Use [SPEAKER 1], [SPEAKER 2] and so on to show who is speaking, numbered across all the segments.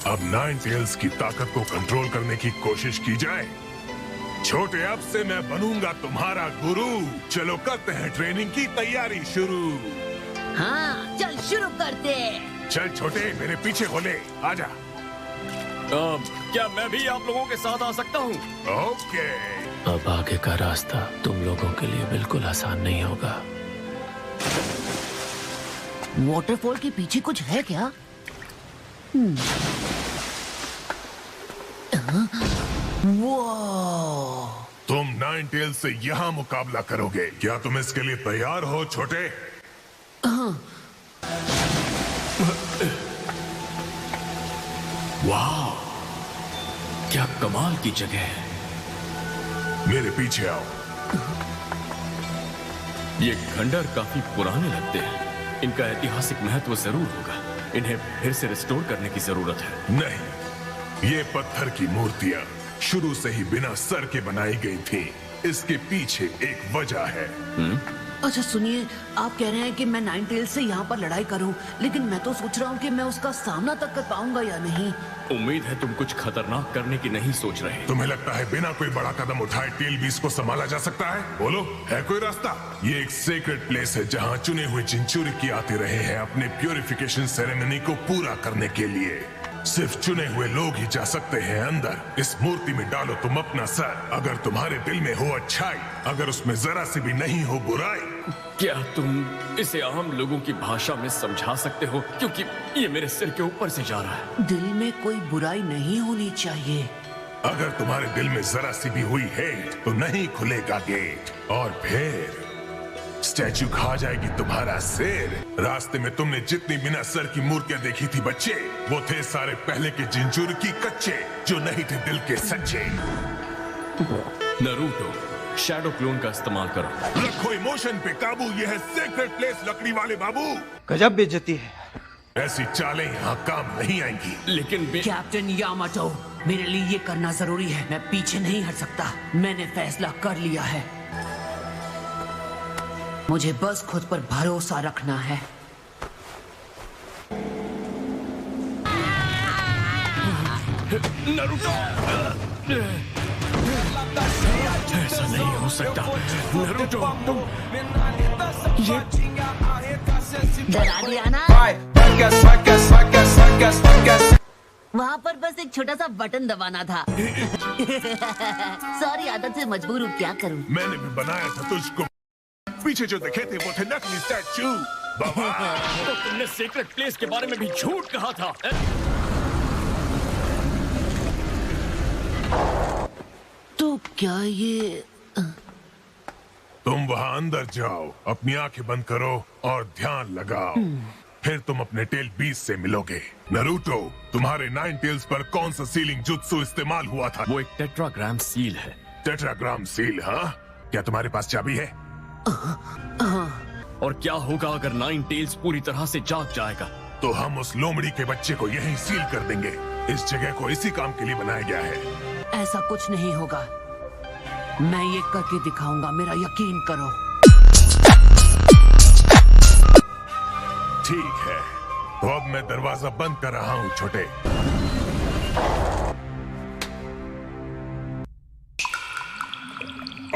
[SPEAKER 1] अब nine tails की ताकत को कंट्रोल करने की कोशिश की जाए। छोटे, अब से मैं बनूंगा तुम्हारा गुरु। चलो करते हैं ट्रेनिंग की तैयारी शुरू।
[SPEAKER 2] हाँ, चल शुरू करते।
[SPEAKER 1] चल छोटे, मेरे पीछे बोले, आजा।
[SPEAKER 3] क्या मैं भी आप लोगों के साथ आ सकता हूँ?
[SPEAKER 1] ओके।
[SPEAKER 4] अब आगे का रास्ता तुम लोगों के लिए बिल्कुल आसान नहीं होगा।
[SPEAKER 2] वाटरफॉल के पीछे कुछ है क्या? वाह!
[SPEAKER 1] तुम नाइन टेल्स से यहाँ मुकाबला करोगे। क्या तुम इसके लिए तैयार हो छोटे?
[SPEAKER 4] वाह, क्या कमाल की जगह है।
[SPEAKER 1] मेरे पीछे आओ।
[SPEAKER 3] ये खंडर काफी पुराने लगते हैं। इनका ऐतिहासिक महत्व जरूर होगा। इन्हें फिर से रिस्टोर करने की जरूरत है।
[SPEAKER 1] नहीं, ये पत्थर की मूर्तियां शुरू से ही बिना सर के बनाई गई थी। इसके पीछे एक वजह है।
[SPEAKER 2] अच्छा सुनिए, आप कह रहे हैं कि मैं नाइन टेल्स से यहाँ पर लड़ाई करूं, लेकिन मैं तो सोच रहा हूँ कि मैं उसका सामना तक कर पाऊंगा या नहीं।
[SPEAKER 3] उम्मीद है तुम कुछ खतरनाक करने की नहीं सोच रहे।
[SPEAKER 1] तुम्हें लगता है बिना कोई बड़ा कदम उठाए टेल बीस्ट को संभाला जा सकता है? बोलो, है कोई रास्ता? ये एक सेक्रेट प्लेस है जहाँ चुने हुए चिंचुरिकी आते रहे हैं अपने प्योरिफिकेशन सेरेमनी को पूरा करने के लिए। सिर्फ चुने हुए लोग ही जा सकते हैं अंदर। इस मूर्ति में डालो तुम अपना सर। अगर तुम्हारे दिल में हो अच्छाई, अगर उसमें जरा सी भी नहीं हो बुराई।
[SPEAKER 3] क्या तुम इसे आम लोगों की भाषा में समझा सकते हो? क्योंकि ये मेरे सिर के ऊपर से जा रहा है।
[SPEAKER 2] दिल में कोई बुराई नहीं होनी चाहिए।
[SPEAKER 1] अगर तुम्हारे दिल में जरा सी भी हुई हेट तो नहीं खुलेगा गेट, और फिर स्टैचू खा जाएगी तुम्हारा सिर। रास्ते में तुमने जितनी बिना सर की मूर्तियां देखी थी बच्चे, वो थे सारे पहले के जिंचुरिकी कच्चे, जो नहीं थे दिल के सच्चे।
[SPEAKER 3] नरूटो, शैडो क्लोन का इस्तेमाल करो।
[SPEAKER 1] रखो इमोशन पे काबू। यह है सीक्रेट प्लेस लकड़ी वाले बाबू।
[SPEAKER 5] गजब बेइज्जती है।
[SPEAKER 1] ऐसी चालें यहाँ काम नहीं आएंगी।
[SPEAKER 3] लेकिन
[SPEAKER 2] कैप्टन यामाटो, मेरे लिए ये करना जरूरी है। मैं पीछे नहीं हट सकता। मैंने फैसला कर लिया है। मुझे बस खुद पर भरोसा रखना है।
[SPEAKER 3] नरूटो, ऐसा नहीं हो सकता। नरूटो, तुम ये
[SPEAKER 2] डरा दिया ना? वहाँ पर बस एक छोटा सा बटन दबाना था। सॉरी, आदत से मजबूर हूँ, क्या करूँ।
[SPEAKER 1] मैंने भी बनाया था तुझको। पीछे जो देखे थे वो थे नकली स्टैचू।
[SPEAKER 3] तो तुमने सीक्रेट प्लेस के बारे में भी झूठ कहा था।
[SPEAKER 2] तो क्या ये
[SPEAKER 1] तुम वहाँ अंदर जाओ, अपनी आंखें बंद करो और ध्यान लगाओ। फिर तुम अपने टेल बीस्ट से मिलोगे। नरूटो, तुम्हारे नाइन टेल्स पर कौन सा सीलिंग जुत्सु इस्तेमाल हुआ था?
[SPEAKER 3] वो एक टेट्राग्राम सील है।
[SPEAKER 1] टेट्राग्राम सील? हाँ, क्या तुम्हारे पास चाबी है?
[SPEAKER 3] और क्या होगा अगर नाइन टेल्स पूरी तरह से जाग जाएगा?
[SPEAKER 1] तो हम उस लोमड़ी के बच्चे को यहीं सील कर देंगे। इस जगह को इसी काम के लिए बनाया गया है।
[SPEAKER 2] ऐसा कुछ नहीं होगा। मैं ये करके दिखाऊंगा, मेरा यकीन करो।
[SPEAKER 1] ठीक है, तो अब मैं दरवाजा बंद कर रहा हूँ छोटे।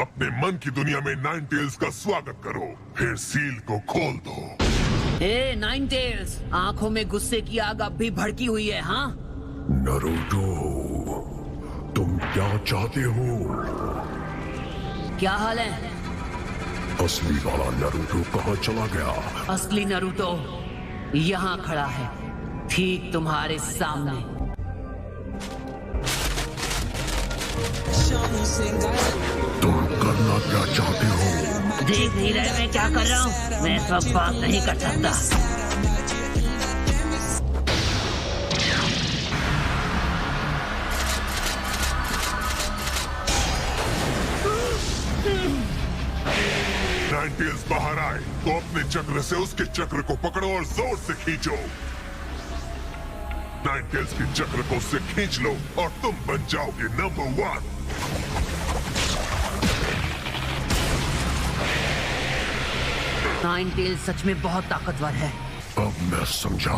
[SPEAKER 1] अपने मन की दुनिया में नाइन टेल्स का स्वागत करो, फिर सील को खोल दो।
[SPEAKER 2] ए नाइन टेल्स, आंखों में गुस्से की आग अब भी भड़की हुई है। हाँ
[SPEAKER 1] नरूटो, तुम क्या चाहते हो?
[SPEAKER 2] क्या हाल है?
[SPEAKER 1] असली वाला नरूटो कहाँ चला गया?
[SPEAKER 2] असली नरूटो यहाँ खड़ा है, ठीक तुम्हारे सामने।
[SPEAKER 1] तुम करना क्या चाहते हो?
[SPEAKER 2] देख नहीं रहे मैं क्या कर रहा हूँ? मैं सब बात नहीं कर सकता।
[SPEAKER 1] नाइन टेल्स बाहर आए तो अपने चक्र से उसके चक्र को पकड़ो और जोर से खींचो। नाइन टेल्स के चक्र को उससे खींच लो और तुम बन जाओगे नंबर 1।
[SPEAKER 2] नाइन टेल्स सच में बहुत ताकतवर है।
[SPEAKER 1] अब मैं समझा।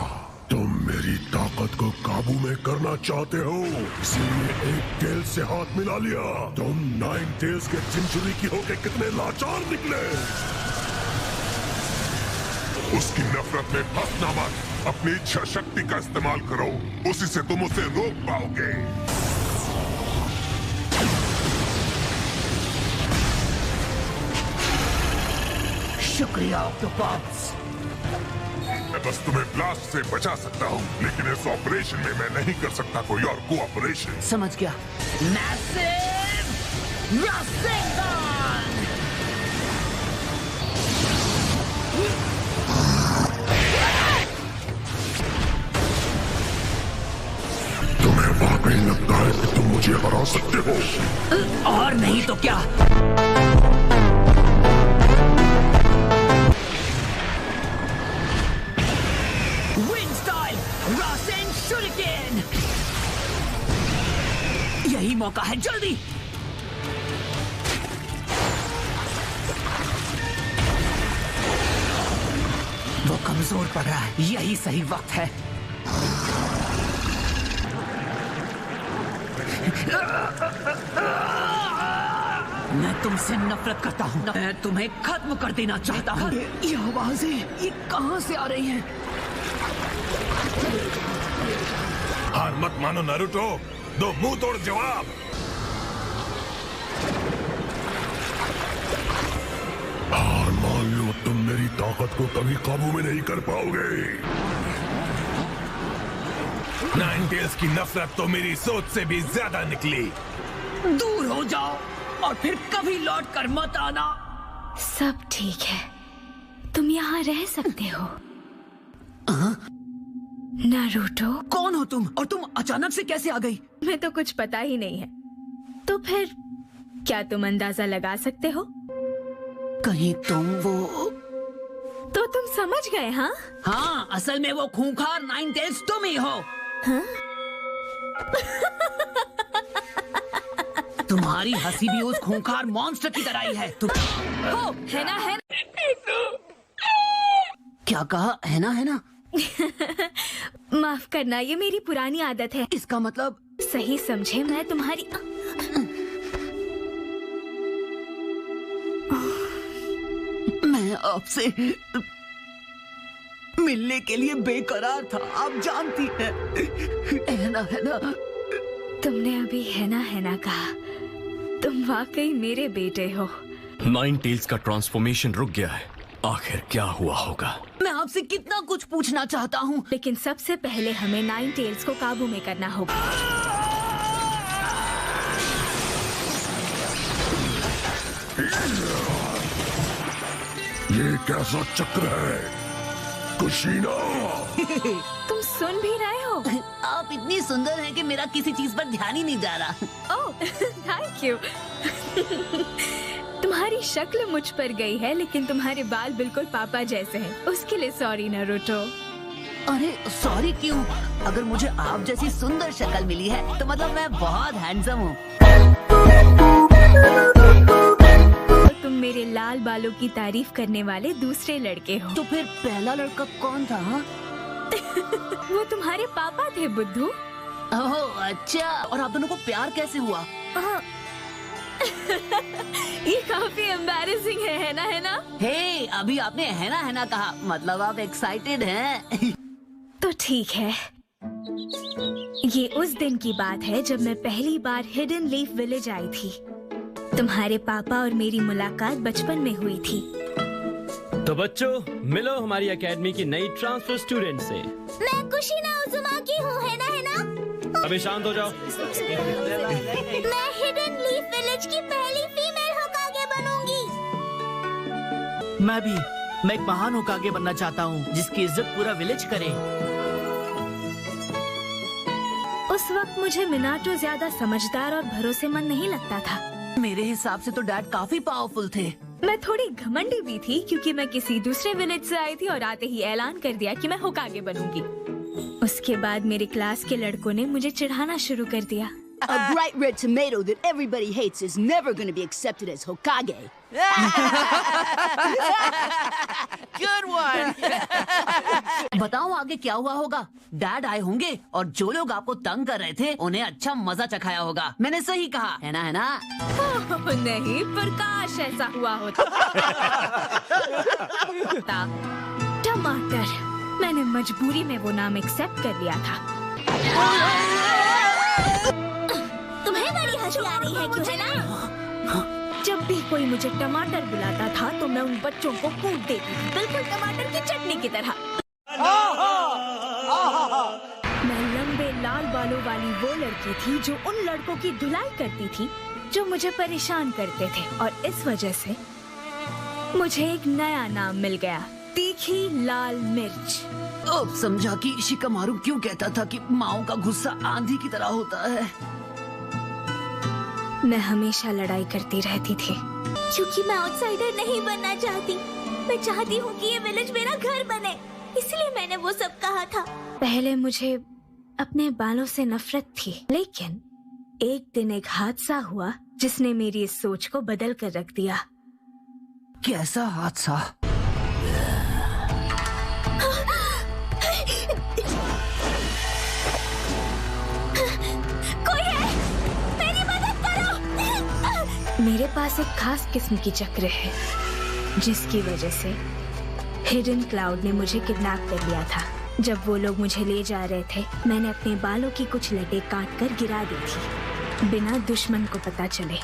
[SPEAKER 1] तुम मेरी ताकत को काबू में करना चाहते हो, इसीलिए एक टेल से हाथ मिला लिया। तुम 9 टेल्स के चिंचुरी की होके कितने लाचार निकले। उसकी नफरत में फंसना मत, अपनी इच्छा शक्ति का इस्तेमाल करो, उसी से तुम उसे रोक पाओगे।
[SPEAKER 2] शुक्रिया ऑक्टोपस।
[SPEAKER 1] मैं बस तुम्हें ब्लास्ट से बचा सकता हूँ, लेकिन इस ऑपरेशन में मैं नहीं कर सकता कोई और कोऑपरेशन।
[SPEAKER 2] समझ गया। मैसिव रसेंगन।
[SPEAKER 1] तुम्हें वाकई लगता है कि तुम मुझे हरा सकते हो?
[SPEAKER 2] और नहीं तो क्या। यही मौका है, जल्दी। वो कमजोर पड़ रहा है, यही सही वक्त है। मैं तुमसे नफरत करता हूँ, मैं तुम्हें खत्म कर देना चाहता हूँ। ये आवाजें, ये कहाँ से आ रही हैं?
[SPEAKER 1] हार मत मानो नारुतो, दो मुंह तोड़ जवाब। हार मान लो, तुम मेरी ताकत को कभी काबू में नहीं कर पाओगे। 9 टेल्स की नफरत तो मेरी सोच से भी ज्यादा निकली।
[SPEAKER 2] दूर हो जाओ और फिर कभी लौट कर मत आना।
[SPEAKER 5] सब ठीक है, तुम यहाँ रह सकते हो। नारुतो,
[SPEAKER 2] कौन हो तुम और तुम अचानक से कैसे आ गई?
[SPEAKER 5] मैं तो कुछ पता ही नहीं है। तो फिर क्या तुम अंदाजा लगा सकते हो?
[SPEAKER 2] कहीं तुम वो...
[SPEAKER 5] तो तुम समझ गए? हाँ
[SPEAKER 2] हाँ, असल में वो खूंखार 9 टेल्स तुम ही हो।
[SPEAKER 5] हाँ?
[SPEAKER 2] तुम्हारी हंसी भी उस खूंखार मॉन्स्टर की तरह ही है। तुम
[SPEAKER 5] हो, है ना, है ना?
[SPEAKER 2] क्या कहा? है ना, है ना?
[SPEAKER 5] माफ करना, ये मेरी पुरानी आदत है।
[SPEAKER 2] इसका मतलब?
[SPEAKER 5] सही समझे, मैं तुम्हारी...
[SPEAKER 2] मैं आपसे मिलने के लिए बेकरार था, आप जानती हैं। है ना, है ना?
[SPEAKER 5] तुमने अभी है ना कहा। तुम वाकई मेरे बेटे हो।
[SPEAKER 3] 9 टेल्स का ट्रांसफॉर्मेशन रुक गया है, आखिर क्या हुआ होगा?
[SPEAKER 2] मैं आपसे कितना कुछ पूछना चाहता हूँ,
[SPEAKER 5] लेकिन सबसे पहले हमें 9 टेल्स को काबू में करना होगा।
[SPEAKER 1] ये कैसा चक्र है कुशीना?
[SPEAKER 5] तुम सुन भी रहे हो?
[SPEAKER 2] आप इतनी सुंदर हैं कि मेरा किसी चीज पर ध्यान ही नहीं जा रहा।
[SPEAKER 5] ओह, थैंक यू। तुम्हारी शक्ल मुझ पर गई है, लेकिन तुम्हारे बाल बिल्कुल पापा जैसे हैं। उसके लिए सॉरी नारुतो।
[SPEAKER 2] अरे सॉरी क्यों? अगर मुझे आप जैसी सुंदर शक्ल मिली है तो मतलब मैं बहुत हैंडसम हूँ।
[SPEAKER 5] तुम मेरे लाल बालों की तारीफ करने वाले दूसरे लड़के हो।
[SPEAKER 2] तो फिर पहला लड़का कौन था? हाँ?
[SPEAKER 5] वो तुम्हारे पापा थे बुद्धू।
[SPEAKER 2] ओह अच्छा, और आप दोनों को प्यार कैसे हुआ?
[SPEAKER 5] ये काफी एम्बैरेसिंग है ना, है ना?
[SPEAKER 2] हे, अभी आपने है ना कहा, मतलब आप एक्साइटेड हैं।
[SPEAKER 5] तो ठीक है, ये उस दिन की बात है जब मैं पहली बार हिडन लीफ विलेज आई थी। तुम्हारे पापा और मेरी मुलाकात बचपन में हुई थी।
[SPEAKER 6] तो बच्चों, मिलो हमारी एकेडमी की नई ट्रांसफर स्टूडेंट से।
[SPEAKER 5] मैं कुशिना उजुमाकी हूँ, है ना?
[SPEAKER 6] अभी शांत हो जाओ।
[SPEAKER 5] मैं हिडन लीफ विलेज की पहली फीमेल होकागे बनूंगी।
[SPEAKER 7] मैं एक महान होकागे बनना चाहता हूँ जिसकी इज्जत पूरा विलेज करे।
[SPEAKER 5] उस वक्त मुझे मिनाटो ज्यादा समझदार और भरोसेमंद नहीं लगता था।
[SPEAKER 2] मेरे हिसाब से तो डैड काफी पावरफुल थे।
[SPEAKER 5] मैं थोड़ी घमंडी भी थी क्योंकि मैं किसी दूसरे विलेज से आई थी और आते ही ऐलान कर दिया कि मैं होकागे बनूंगी। उसके बाद मेरे क्लास के लड़कों ने मुझे चिढ़ाना शुरू कर दिया।
[SPEAKER 8] A bright red tomato that everybody hates is never going to be accepted as Hokage.
[SPEAKER 7] Good one.
[SPEAKER 2] बताओ आगे क्या हुआ होगा? डैड आए होंगे और जो लोग आपको तंग कर रहे थे उन्हें अच्छा मजा चखाया होगा। मैंने सही कहा है ना?
[SPEAKER 5] ओह, नहीं, प्रकाश ऐसा हुआ होता। टमाटर, मैंने मजबूरी में वो नाम एक्सेप्ट कर लिया था। तुम्हें बड़ी हंसी आ रही है, क्यों है ना? जब भी कोई मुझे टमाटर बुलाता था तो मैं उन बच्चों को कूट देती थी, बिल्कुल टमाटर की चटनी की तरह। मैं लंबे लाल बालों वाली वो लड़की थी जो उन लड़कों की धुलाई करती थी जो मुझे परेशान करते थे, और इस वजह से मुझे एक नया नाम मिल गया, तीखी लाल मिर्च।
[SPEAKER 2] अब समझा कि शिकामारू क्यों कहता था कि माओ का गुस्सा आंधी की तरह होता है।
[SPEAKER 5] मैं हमेशा लड़ाई करती रहती थी क्योंकि मैं आउटसाइडर नहीं बनना चाहती। मैं चाहती हूँ कि ये विलेज मेरा घर बने, इसलिए मैंने वो सब कहा था। पहले मुझे अपने बालों से नफरत थी, लेकिन एक दिन एक हादसा हुआ जिसने मेरी इस सोच को बदल कर रख दिया।
[SPEAKER 2] कैसा हादसा?
[SPEAKER 5] कोई है? मेरी मदद करो! मेरे पास एक खास किस्म की चक्र है जिसकी वजह से हिडन क्लाउड ने मुझे किडनैप कर लिया था। जब वो लोग मुझे ले जा रहे थे, मैंने अपने बालों की कुछ लटें काट कर गिरा दी थी, बिना दुश्मन को पता चले।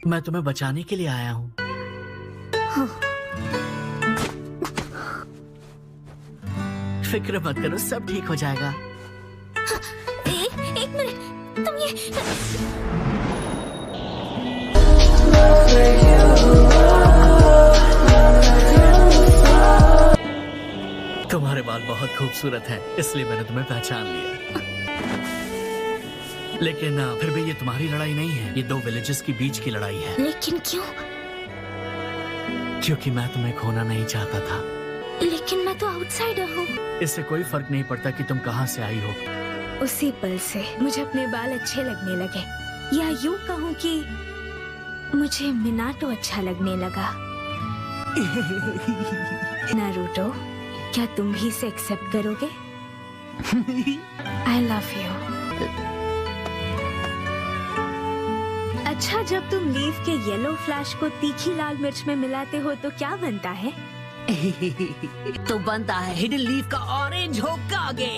[SPEAKER 7] मैं तुम्हें बचाने के लिए आया हूँ। फिक्र मत करो, सब ठीक हो जाएगा।
[SPEAKER 5] एक मिनट, तुम ये
[SPEAKER 7] तुम्हारे बाल बहुत खूबसूरत हैं, इसलिए मैंने तुम्हें पहचान लिया। लेकिन फिर भी ये तुम्हारी लड़ाई नहीं है, ये दो विलेजेस की बीच की लड़ाई है।
[SPEAKER 5] लेकिन क्यों?
[SPEAKER 7] क्योंकि मैं तुम्हें खोना नहीं चाहता था।
[SPEAKER 5] लेकिन मैं तो आउटसाइडर हूँ।
[SPEAKER 7] इससे कोई फर्क नहीं पड़ता कि तुम कहाँ से आई हो।
[SPEAKER 5] उसी पल से मुझे अपने बाल अच्छे लगने लगे, या यूँ कहूँ कि मुझे मिनाटो अच्छा लगने लगा। नारुतो, क्या तुम भी इसे एक्सेप्ट करोगे? I love you. अच्छा, जब तुम लीफ के येलो फ्लैश को तीखी लाल मिर्च में मिलाते हो तो क्या बनता है?
[SPEAKER 2] तो बनता है हिडन लीफ का ऑरेंज होकागे।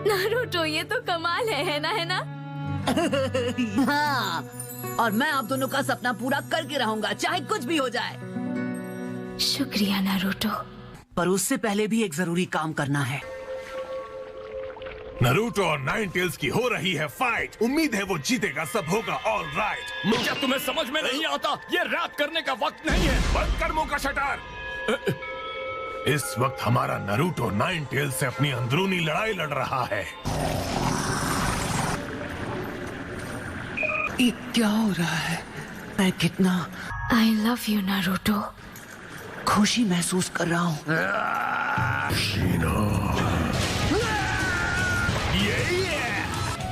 [SPEAKER 5] नारुतो, ये तो कमाल है ना?
[SPEAKER 2] हाँ, और मैं आप दोनों का सपना पूरा करके रहूंगा, चाहे कुछ भी हो जाए।
[SPEAKER 5] शुक्रिया नारुतो।
[SPEAKER 2] पर उससे पहले भी एक जरूरी काम करना है।
[SPEAKER 1] नारुतो और नाइन टेल्स की हो रही है फाइट। उम्मीद है वो जीतेगा, सब होगा ऑल राइट।
[SPEAKER 3] क्या तुम्हें समझ में नहीं आता? ये रैप करने का वक्त नहीं है।
[SPEAKER 1] बंद कर मुंह का शटर। इस वक्त हमारा नारुतो नाइन टेल्स से अपनी अंदरूनी लड़ाई लड़ रहा है।
[SPEAKER 2] ये क्या हो रहा है? मैं कितना
[SPEAKER 5] I love you नारुतो।
[SPEAKER 2] खुशी महसूस कर रहा हूँ।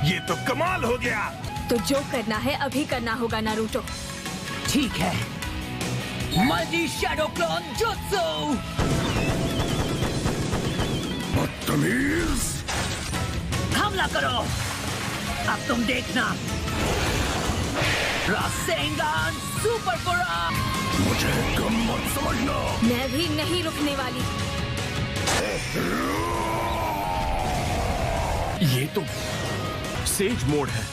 [SPEAKER 1] ये तो कमाल हो गया।
[SPEAKER 5] तो जो करना है अभी करना होगा नारुतो।
[SPEAKER 2] ठीक है, मल्टी शैडो क्लोन जुत्सु।
[SPEAKER 1] बदतमीज,
[SPEAKER 2] हमला करो। अब तुम देखना। रासेंगान सुपर पुरा।
[SPEAKER 1] मुझे कम मत समझना।
[SPEAKER 5] मैं भी नहीं रुकने वाली।
[SPEAKER 3] ये तो सेज मोड है।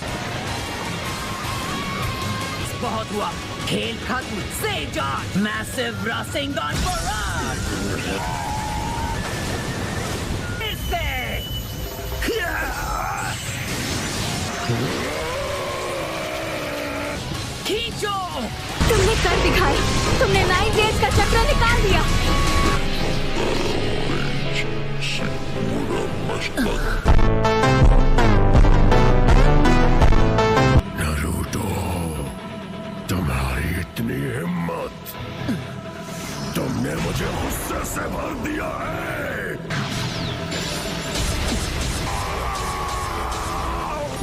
[SPEAKER 2] बहुत हुआ, खेल खत्म। सेजान मैसिव रासेंगान बराड। इससे खींचो।
[SPEAKER 5] तुमने कर दिखाया, तुमने 9 डेज का चक्र निकाल दिया।
[SPEAKER 1] नारुतो, तुम्हारी इतनी हिम्मत, तुमने मुझे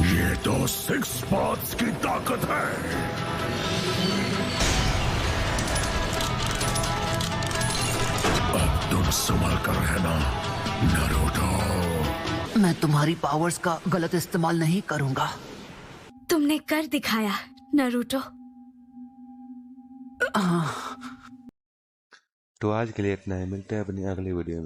[SPEAKER 1] ये तो सिक्स पाथ्स की ताकत है। अब तुम संभल कर रहना नारुतो।
[SPEAKER 2] मैं तुम्हारी पावर्स का गलत इस्तेमाल नहीं करूंगा।
[SPEAKER 5] तुमने कर दिखाया नारुतो।
[SPEAKER 9] तो आज के लिए इतना ही, मिलते हैं अपनी अगली वीडियो में।